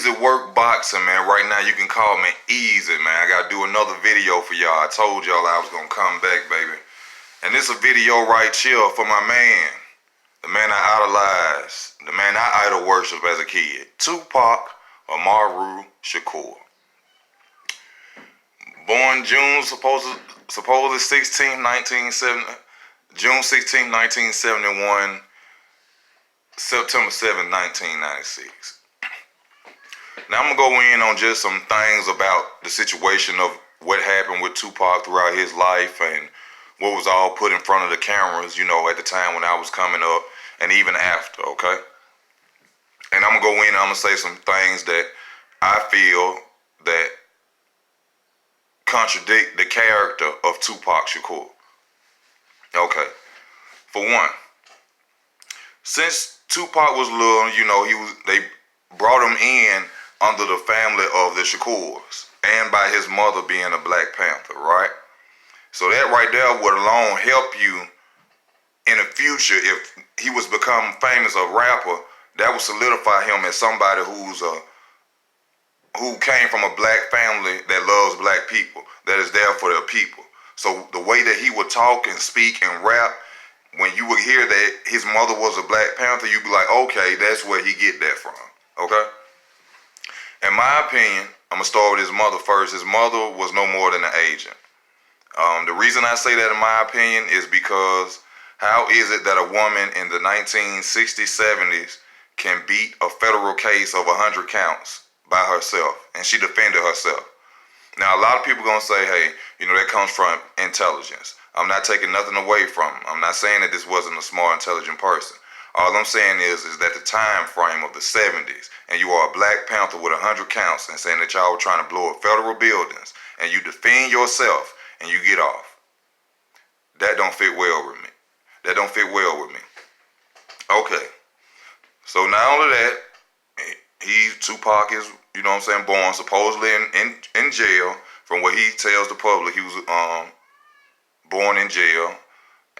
Easy Work Boxing, man. Right now you can call me Easy, man. I gotta do another video for y'all. I told y'all I was gonna come back, baby. And this a video right here for my man. The man I idolize. The man I idol worship as a kid. Tupac Shakur. Born June supposedly 16, 1970. June 16, 1971. September 7, 1996. Now I'm going to go in on just some things about the situation of what happened with Tupac throughout his life and what was all put in front of the cameras, you know, at the time when I was coming up and even after, okay? And I'm going to go in and I'm going to say some things that I feel that contradict the character of Tupac Shakur. Okay. For one, since Tupac was little, you know, they brought him in under the family of the Shakurs and by his mother being a Black Panther, right? So that right there would alone help you in the future. If he was become famous a rapper, that would solidify him as somebody who came from a Black family that loves Black people, that is there for their people. So the way that he would talk and speak and rap, when you would hear that his mother was a Black Panther, you'd be like, okay, that's where he get that from, okay? In my opinion, I'm going to start with his mother first. His mother was no more than an agent. The reason I say that in my opinion is because how is it that a woman in the 1960s, 70s can beat a federal case of 100 counts by herself? And she defended herself. Now, a lot of people going to say, hey, you know, that comes from intelligence. I'm not taking nothing away from him. I'm not saying that this wasn't a smart, intelligent person. All I'm saying is that the time frame of the 70s, and you are a Black Panther with 100 counts and saying that y'all were trying to blow up federal buildings, and you defend yourself and you get off. That don't fit well with me. That don't fit well with me. Okay. So not only that, Tupac is, you know what I'm saying, born supposedly in jail. From what he tells the public, he was born in jail.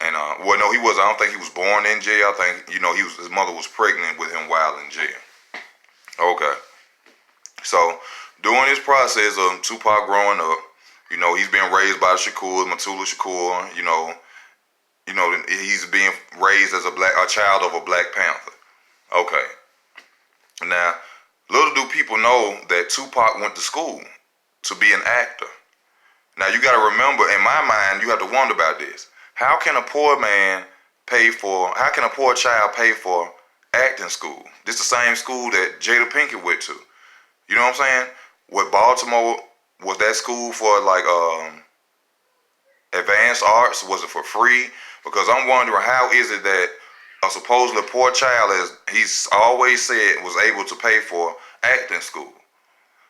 And well, no, he was. I don't think he was born in jail. I think, you know, his mother was pregnant with him while in jail. Okay. So during this process of Tupac growing up, you know, he's being raised by the Shakurs, Matula Shakur. You know, he's being raised as a child of a Black Panther. Okay. Now, little do people know that Tupac went to school to be an actor. Now, you got to remember, in my mind, you have to wonder about this. How can a poor child pay for acting school? This is the same school that Jada Pinkett went to. You know what I'm saying? What Baltimore, was that school for like advanced arts? Was it for free? Because I'm wondering, how is it that a supposedly poor child, as he's always said, was able to pay for acting school?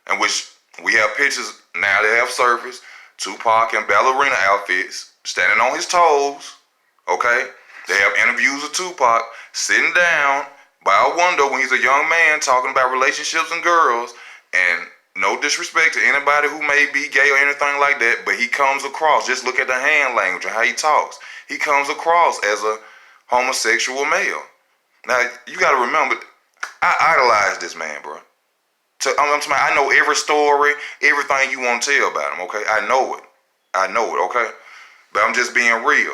And which we have pictures now that have surfaced, Tupac in ballerina outfits, standing on his toes, okay? They have interviews of Tupac sitting down by a window when he's a young man talking about relationships and girls, and no disrespect to anybody who may be gay or anything like that, but he comes across, just look at the hand language and how he talks, he comes across as a homosexual male. Now, you got to remember, I idolize this man, bro. I know every story, everything you want to tell about him, okay? I know it, okay? But I'm just being real.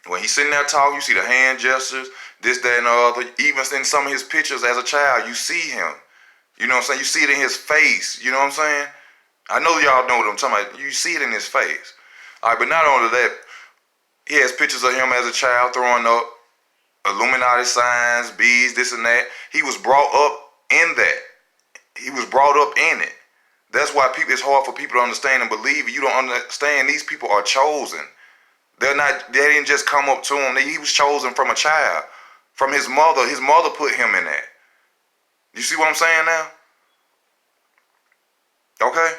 When he's sitting there talking, you see the hand gestures, this, that, and the other. Even in some of his pictures as a child, you see him. You know what I'm saying? You see it in his face. You know what I'm saying? I know y'all know what I'm talking about. You see it in his face. All right, but not only that, he has pictures of him as a child throwing up Illuminati signs, bees, this and that. He was brought up in that. He was brought up in it. That's why it's hard for people to understand and believe. You don't understand. These people are chosen. They didn't just come up to him. He was chosen from a child, from his mother. His mother put him in that. You see what I'm saying now? Okay.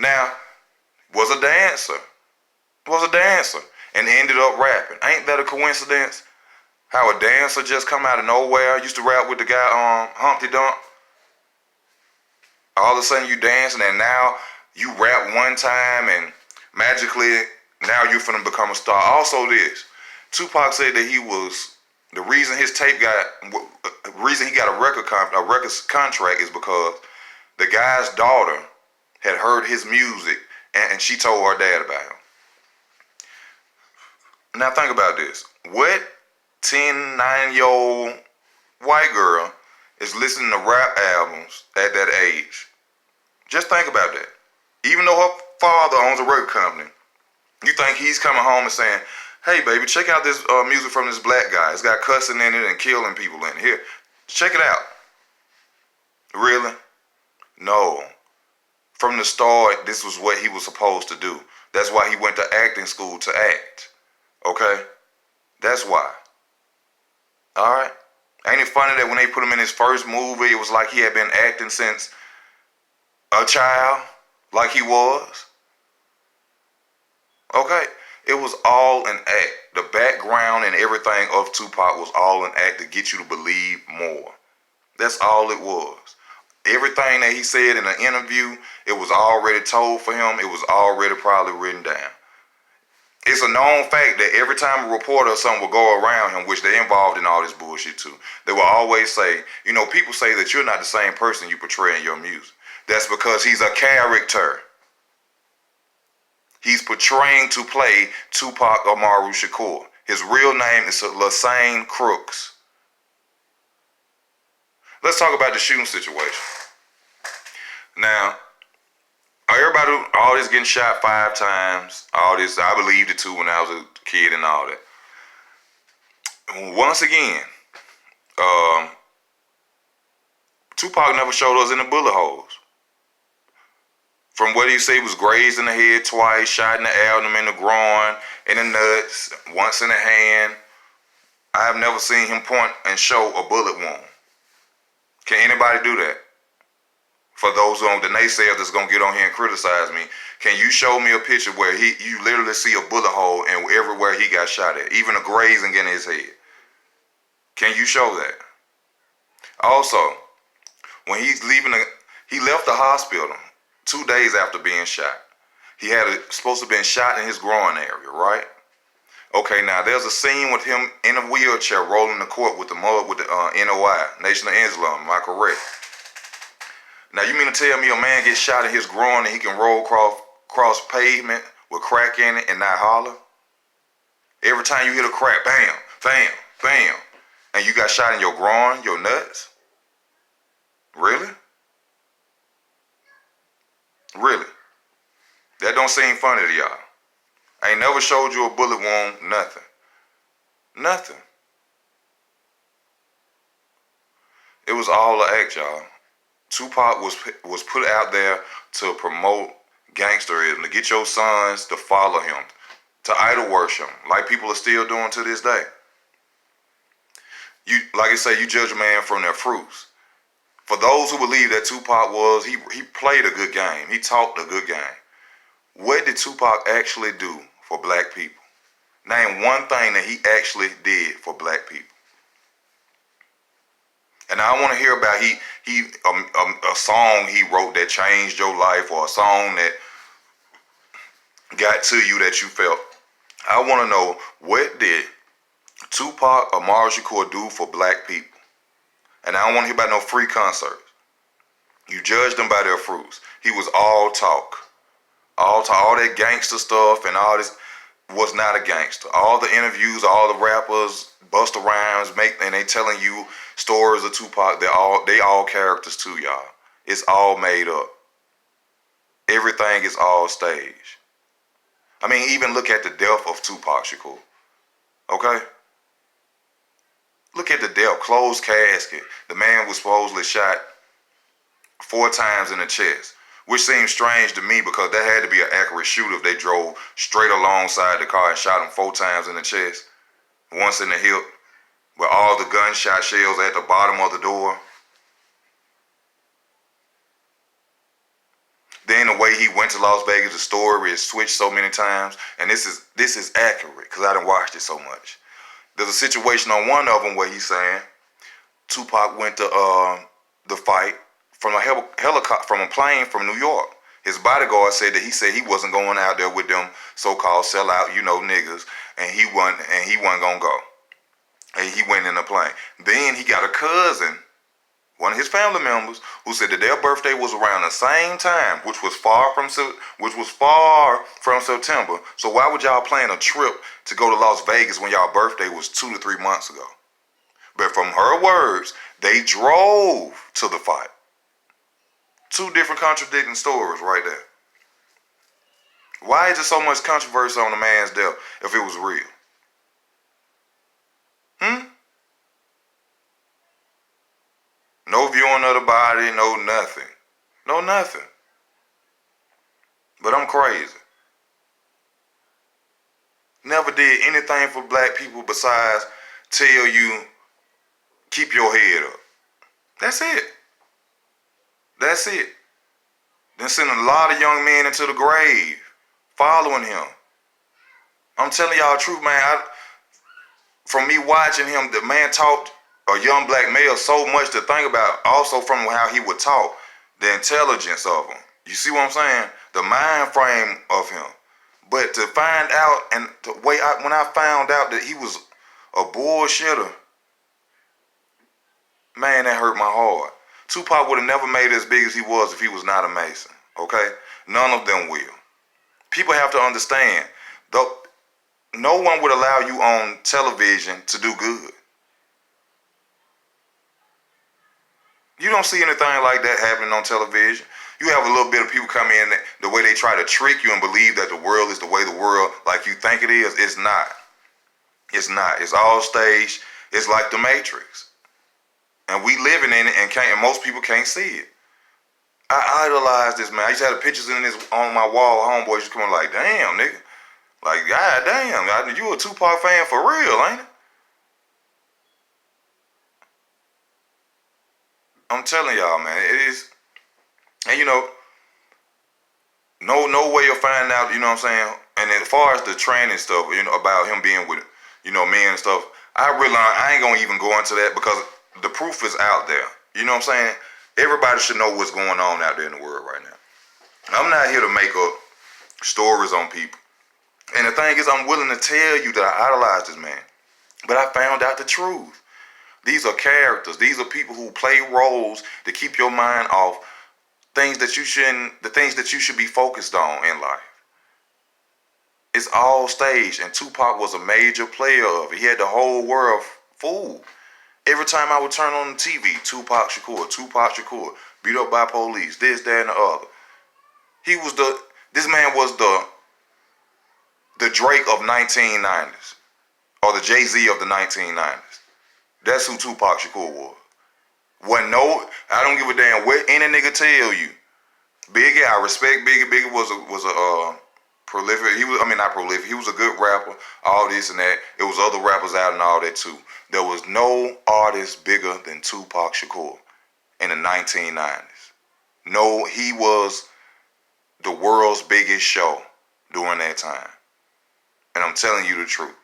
Now, was a dancer and ended up rapping. Ain't that a coincidence? How a dancer just come out of nowhere, used to rap with the guy Humpty Dump. All of a sudden you dancing and now you rap one time and magically now you're finna become a star. Also this, Tupac said that he was The reason his tape reason he got a records contract is because the guy's daughter had heard his music and she told her dad about him. Now think about this. What 9-year-old white girl is listening to rap albums at that age? Just think about that. Even though her father owns a record company, you think he's coming home and saying, hey baby, check out this music from this black guy. It's got cussing in it and killing people in it. Here, check it out. Really? No. From the start, this was what he was supposed to do. That's why he went to acting school, to act. Okay? That's why. Alright? Ain't it funny that when they put him in his first movie, it was like he had been acting since a child? Like he was? Okay? It was all an act. The background and everything of Tupac was all an act to get you to believe more. That's all it was. Everything that he said in the interview, it was already told for him. It was already probably written down. It's a known fact that every time a reporter or something will go around him, which they're involved in all this bullshit too, they will always say, you know, people say that you're not the same person you portray in your music. That's because he's a character. He's portraying to play Tupac Amaru Shakur. His real name is Lassane Crooks. Let's talk about the shooting situation. Now, everybody, all this getting shot 5 times, all this, I believed it too when I was a kid and all that. Once again, Tupac never showed us any bullet holes. From what he said, he was grazed in the head twice, shot in the abdomen, in the groin, in the nuts, once in the hand. I have never seen him point and show a bullet wound. Can anybody do that? For those on the naysayers that's gonna get on here and criticize me, can you show me a picture where you literally see a bullet hole and everywhere he got shot at, even a grazing in his head? Can you show that? Also, when he left the hospital 2 days after being shot. He supposed to have been shot in his groin area, right? Okay, now there's a scene with him in a wheelchair rolling the court with the NOI, Nation of Islam. Am I correct? Now you mean to tell me a man gets shot in his groin and he can roll cross pavement with crack in it and not holler? Every time you hit a crack, bam, bam, bam, and you got shot in your groin, your nuts? Really? Really? That don't seem funny to y'all. I ain't never showed you a bullet wound, nothing. Nothing. It was all an act, y'all. Tupac was put out there to promote gangsterism, to get your sons to follow him, to idol worship him, like people are still doing to this day. You, like I say, you judge a man from their fruits. For those who believe that Tupac he played a good game. He talked a good game. What did Tupac actually do for black people? Name one thing that he actually did for black people. And I want to hear about a song he wrote that changed your life, or a song that got to you that you felt. I want to know, what did Tupac Amaru Shakur do for black people? And I don't want to hear about no free concerts. You judge them by their fruits. He was all talk. All that gangster stuff and all this was not a gangster. All the interviews, all the rappers, Busta Rhymes, and they telling you stories of Tupac. They all characters too, y'all. It's all made up. Everything is all staged. I mean, even look at the death of Tupac Shakur. Okay? Look at the death, closed casket. The man was supposedly shot 4 times in the chest, which seems strange to me because that had to be an accurate shoot if they drove straight alongside the car and shot him 4 times in the chest, once in the hip, with all the gunshot shells at the bottom of the door. Then the way he went to Las Vegas, the story is switched so many times, and this is accurate because I done watched it so much. There's a situation on one of them where he's saying Tupac went to the fight from a helicopter, from a plane from New York. His bodyguard said he wasn't going out there with them so-called sellout, niggas, and he wasn't gonna go. and he went in the plane. Then he got a cousin, one of his family members, who said that their birthday was around the same time, which was far from September. So why would y'all plan a trip to go to Las Vegas when y'all birthday was 2 to 3 months ago? But from her words, they drove to the fight. Two different contradicting stories right there. Why is there so much controversy on the man's death if it was real? No viewing of the body, no nothing. No nothing. But I'm crazy. Never did anything for black people besides tell you, keep your head up. That's it. That's it. Then sending a lot of young men into the grave, following him. I'm telling y'all the truth, man. From me watching him, the man taught a young black male so much to think about, also from how he would talk, the intelligence of him. You see what I'm saying? The mind frame of him. But to find out, and the way when I found out that he was a bullshitter, man, that hurt my heart. Tupac would have never made it as big as he was if he was not a Mason. Okay? None of them will. People have to understand, though, no one would allow you on television to do good. You don't see anything like that happening on television. You have a little bit of people come in, the way they try to trick you and believe that the world is the way the world like you think it is. It's not. It's not. It's all staged. It's like the Matrix. And we living in it and most people can't see it. I idolize this man. I used to have pictures in this on my wall. Homeboys just coming like, damn, nigga. Like, god damn, you a Tupac fan for real, ain't it? I'm telling y'all, man, it is. And no way of finding out, you know what I'm saying? And as far as the training stuff, about him being with, men and stuff, I ain't gonna even go into that because the proof is out there. You know what I'm saying? Everybody should know what's going on out there in the world right now. I'm not here to make up stories on people. And the thing is, I'm willing to tell you that I idolize this man. But I found out the truth. These are characters. These are people who play roles to keep your mind off the things that you should be focused on in life. It's all staged, and Tupac was a major player of it. He had the whole world fooled. Every time I would turn on the TV, Tupac Shakur, beat up by police, this, that, and the other. This man was the Drake of 1990s, or the Jay-Z of the 1990s. That's who Tupac Shakur was. I don't give a damn what any nigga tell you. Biggie, I respect Biggie. Biggie was a prolific. Not prolific. He was a good rapper. All this and that. It was other rappers out and all that too. There was no artist bigger than Tupac Shakur in the 1990s. No, he was the world's biggest show during that time. And I'm telling you the truth.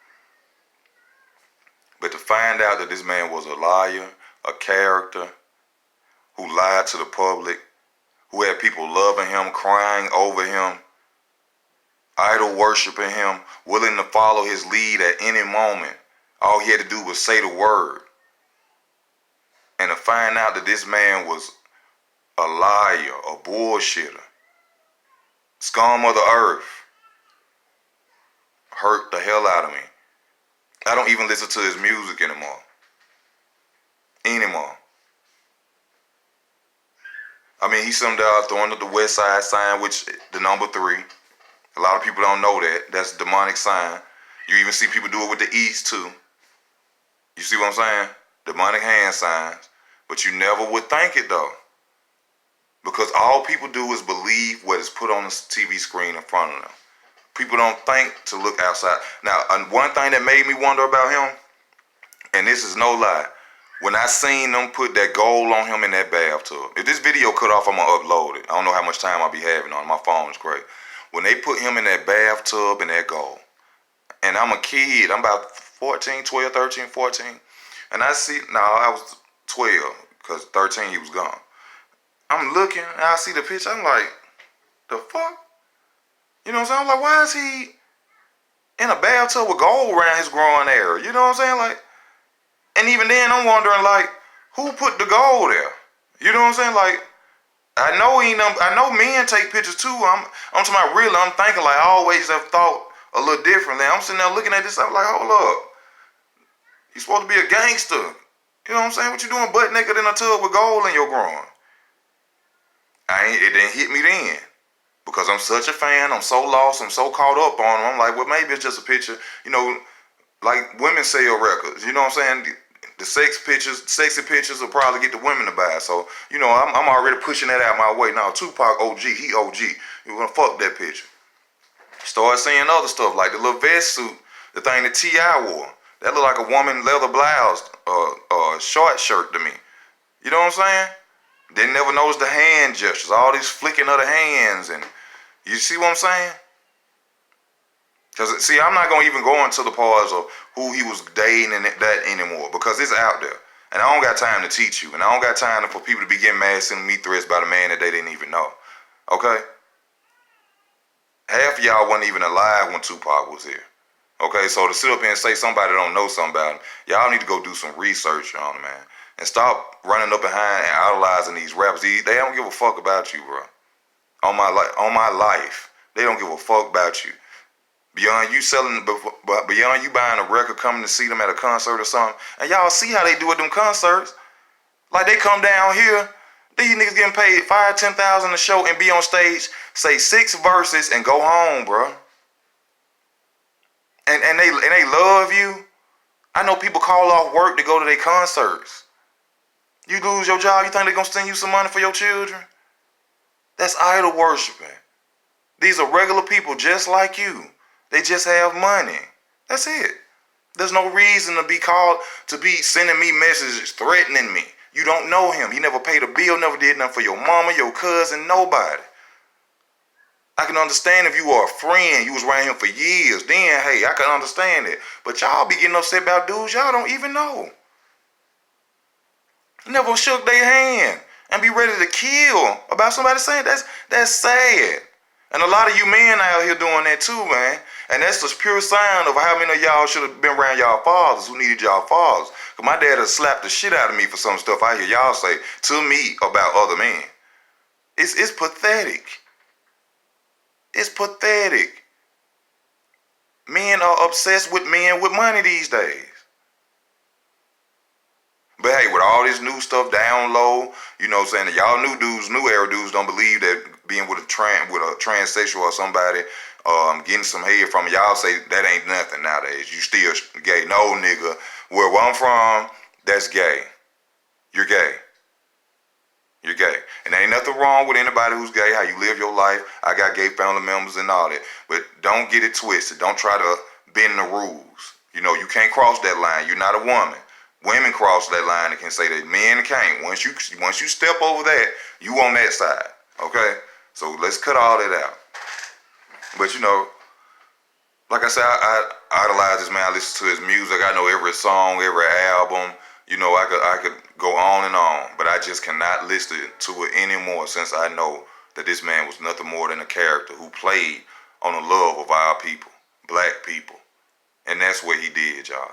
But to find out that this man was a liar, a character, who lied to the public, who had people loving him, crying over him, idol worshiping him, willing to follow his lead at any moment. All he had to do was say the word. And to find out that this man was a liar, a bullshitter, scum of the earth, hurt the hell out of me. I don't even listen to his music anymore. He summed out throwing up the West Side sign, which the number 3. A lot of people don't know that. That's a demonic sign. You even see people do it with the East too. You see what I'm saying? Demonic hand signs. But you never would think it though. Because all people do is believe what is put on the TV screen in front of them. People don't think to look outside. Now, one thing that made me wonder about him, and this is no lie, when I seen them put that gold on him in that bathtub. If this video cut off, I'm going to upload it. I don't know how much time I'll be having on it. My phone is great. When they put him in that bathtub and that gold, and I'm a kid, I'm about 14, 12, 13, 14, and I was 12, because 13 he was gone. I'm looking, and I see the picture, I'm like, the fuck? You know what I'm saying? I'm like, why is he in a bathtub with gold around his groin area? You know what I'm saying? Like, And even then, I'm wondering, like, who put the goal there? You know what I'm saying? Like, I know men take pictures too. I'm talking about really. I'm thinking like I always have thought a little differently. I'm sitting there looking at this. I'm like, hold up, you supposed to be a gangster. You know what I'm saying? What you doing butt naked in a tub with gold in your groin? It didn't hit me then because I'm such a fan. I'm so lost. I'm so caught up on them. I'm like, well, maybe it's just a picture. You know, like women sell records. You know what I'm saying? The sexy pictures will probably get the women to buy. So, you know, I'm already pushing that out my way. Now, Tupac OG, he OG. You're gonna fuck that picture. Start seeing other stuff like the little vest suit, the thing that T.I. wore. That look like a woman leather blouse or short shirt to me. You know what I'm saying? They never noticed the hand gestures, all these flicking of the hands, and you see what I'm saying? Because, see, I'm not going to even go into the parts of who he was dating and that anymore because it's out there. And I don't got time to teach you. And I don't got time for people to be getting mad sending me threats about a man that they didn't even know. Okay? Half of y'all wasn't even alive when Tupac was here. Okay? So to sit up here and say somebody don't know something about him, y'all need to go do some research on him, man. And stop running up behind and idolizing these rappers. They don't give a fuck about you, bro. On my life. They don't give a fuck about you. Beyond you buying a record, coming to see them at a concert or something, and y'all see how they do at them concerts. Like they come down here, these niggas getting paid $5,000-$10,000 a show and be on stage, say 6 verses and go home, bro. And they love you. I know people call off work to go to their concerts. You lose your job, you think they're gonna send you some money for your children? That's idol worshiping. These are regular people just like you. They just have money. That's it. There's no reason to be sending me messages threatening me. You don't know him. He never paid a bill, never did nothing for your mama, your cousin, nobody. I can understand if you were a friend, you was around him for years, then hey, I can understand it. But y'all be getting upset about dudes y'all don't even know. Never shook their hand and be ready to kill about somebody saying that's sad. And a lot of you men out here doing that too, man. And that's the pure sign of how many of y'all should have been around y'all fathers who needed y'all fathers. Because my dad has slapped the shit out of me for some stuff I hear y'all say to me about other men. It's pathetic. It's pathetic. Men are obsessed with men with money these days. But hey, with all this new stuff down low, you know what I'm saying, y'all new era dudes don't believe that being with a transsexual or somebody getting some head from y'all say that ain't nothing nowadays. You still gay. No, nigga. Where I'm from, that's gay. You're gay. You're gay. And there ain't nothing wrong with anybody who's gay, how you live your life. I got gay family members and all that. But don't get it twisted. Don't try to bend the rules. You know, you can't cross that line. You're not a woman. Women cross that line and can say that men can't. Once you step over that, you on that side. Okay? So let's cut all that out. But you know, like I said, I idolize this man. I listen to his music. I know every song, every album. You know, I could go on and on, but I just cannot listen to it anymore since I know that this man was nothing more than a character who played on the love of our people, black people. And that's what he did, y'all.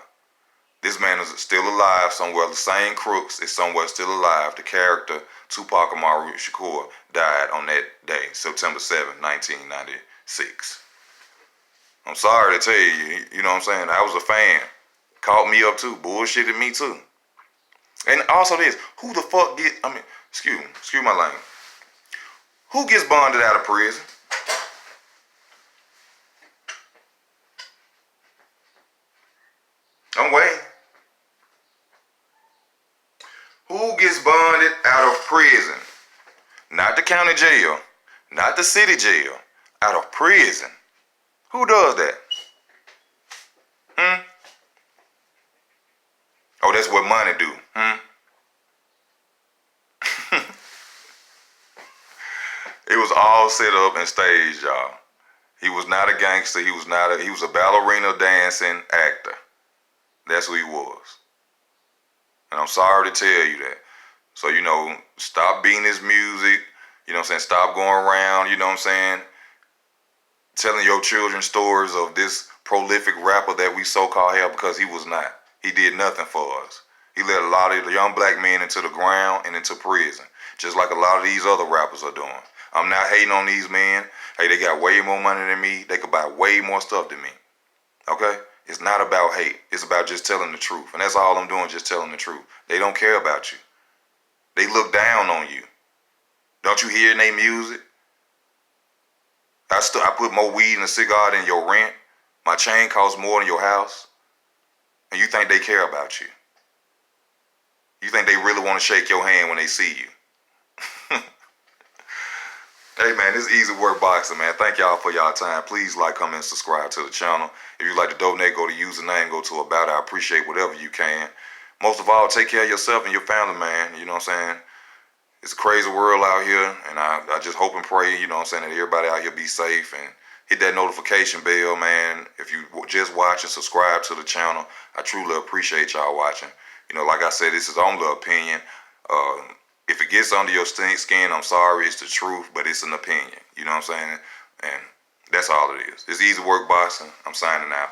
This man is still alive somewhere. The same crooks is somewhere still alive. The character, Tupac Shakur, died on that day, September 7, 1996. I'm sorry to tell you, you know what I'm saying? I was a fan. Caught me up too. Bullshitted me too. And also this, who the fuck excuse my language. Who gets bonded out of prison? I'm waiting. Who gets bonded out of prison? Not the county jail, not the city jail, out of prison. Who does that? Oh, that's what money do. It was all set up and staged, y'all. He was not a gangster. He was a ballerina dancing actor. That's who he was. And I'm sorry to tell you that. So, you know, stop beating his music. You know what I'm saying? Stop going around, you know what I'm saying? Telling your children stories of this prolific rapper that we so-called have, because he was not. He did nothing for us. He led a lot of the young black men into the ground and into prison, just like a lot of these other rappers are doing. I'm not hating on these men. Hey, they got way more money than me. They could buy way more stuff than me. Okay? It's not about hate. It's about just telling the truth. And that's all I'm doing, just telling the truth. They don't care about you. They look down on you. Don't you hear in their music? I put more weed in a cigar than your rent. My chain costs more than your house. And you think they care about you. You think they really want to shake your hand when they see you. Hey man, this is Easy Work Boxing, man. Thank y'all for y'all time. Please like, comment, and subscribe to the channel. If you'd like to donate, go to username, go to about it. I appreciate whatever you can. Most of all, take care of yourself and your family, man. You know what I'm saying? It's a crazy world out here, and I just hope and pray, you know what I'm saying, that everybody out here be safe and hit that notification bell, man. If you just watch and subscribe to the channel, I truly appreciate y'all watching. You know, like I said, this is only an opinion. If it gets under your skin, I'm sorry, it's the truth, but it's an opinion. You know what I'm saying? And that's all it is. It's Easy Work Boxing. I'm signing out.